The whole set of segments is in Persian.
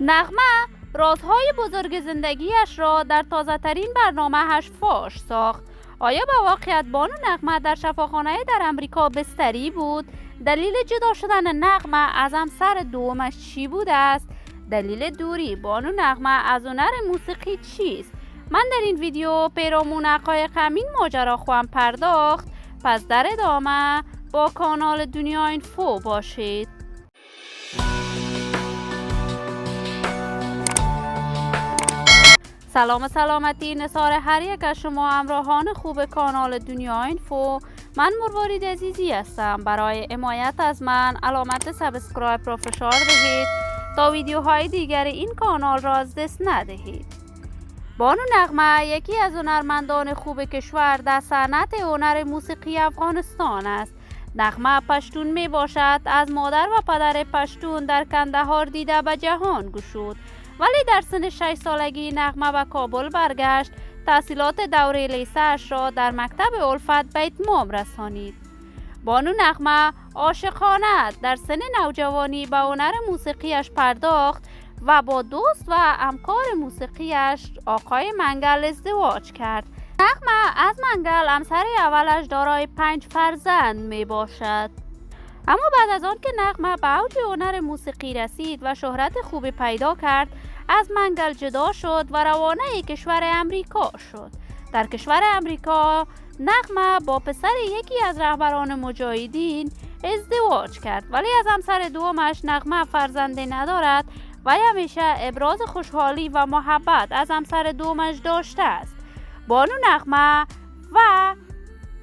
نغمه رازهای بزرگ زندگیش را در تازه‌ترین برنامه‌اش فاش ساخت. آیا به واقعیت بانو نغمه در شفاخانه در امریکا بستری بود؟ دلیل جدا شدن نغمه از همسر دومش چی بوده است؟ دلیل دوری بانو نغمه از هنر موسیقی چیست؟ من در این ویدیو پیرامون حقایق همین ماجرا خواهم پرداخت. پس در ادامه با کانال دنیا اینفو باشید. سلام سلامتی نثار هر یک از شما همراهان خوب کانال دنیا اینفو. من مروارید عزیزی هستم. برای حمایت از من علامت سابسکرایب را فشار دهید تا ویدیوهای دیگر این کانال را از دست ندهید. بانو نغمه یکی از هنرمندان خوب کشور در صنعت هنر موسیقی افغانستان است. نغمه پشتون می باشد. از مادر و پدر پشتون در کندهار دیده به جهان گشود، ولی در سن 6 سالگی نغمه به کابل برگشت. تحصیلات دوره لیسه‌اش را در مکتب الفت به اتمام رسانید. بانو نغمه عاشقانه در سن نوجوانی به هنر موسیقیش پرداخت و با دوست و همکار موسیقیش آقای منگل ازدواج کرد. نغمه از منگل همسر اولش دارای 5 فرزند می باشد. اما بعد از آن که نغمه به اوج هنر موسیقی رسید و شهرت خوبی پیدا کرد، از منگل جدا شد و روانه کشور امریکا شد. در کشور امریکا نغمه با پسر یکی از رهبران مجاهدین ازدواج کرد، ولی از همسر دومش نغمه فرزندی ندارد و همیشه ابراز خوشحالی و محبت از همسر دومش داشته است. بانو نغمه و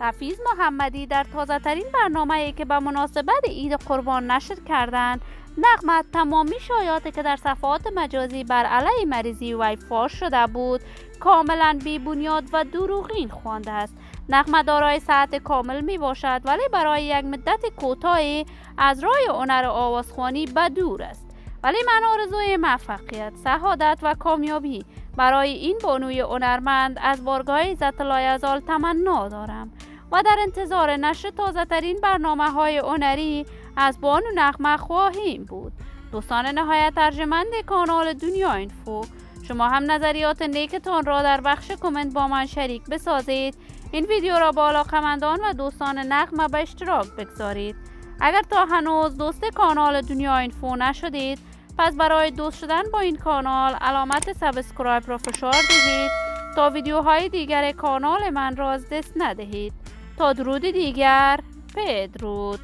حفیظ محمدی در تازه ترین برنامه‌ای که به مناسبت عید قربان نشر کردند، نغمه تمامی شایعاتی که در صفحات مجازی بر علیه مریضی وی فاش شده بود کاملا بی بنیاد و دروغین خوانده است. نغمه دارای صحت کامل می باشد، ولی برای یک مدت کوتاهی از راه هنر آوازخوانی به دور است. ولی من آرزوی موفقیت، سعادت و کامیابی برای این بانوی هنرمند از بارگاه عزت لایزال تمنا دارم و در انتظار نشر تازه ترین برنامه‌های هنری از بانو نغمه خواهیم بود. دوستان نهایت ارجمند کانال دنیا اینفو، شما هم نظریات نیکتان را در بخش کامنت با من شریک بسازید. این ویدیو را با علاقه‌مندان و دوستان نغمه به اشتراک بگذارید. اگر تا هنوز دوست کانال دنیا اینفو نشدید، پس برای دوست شدن با این کانال علامت سابسکرایب را فشار دهید تا ویدیوهای دیگر کانال من را از دست ندهید. تا درود دیگر، بدرود.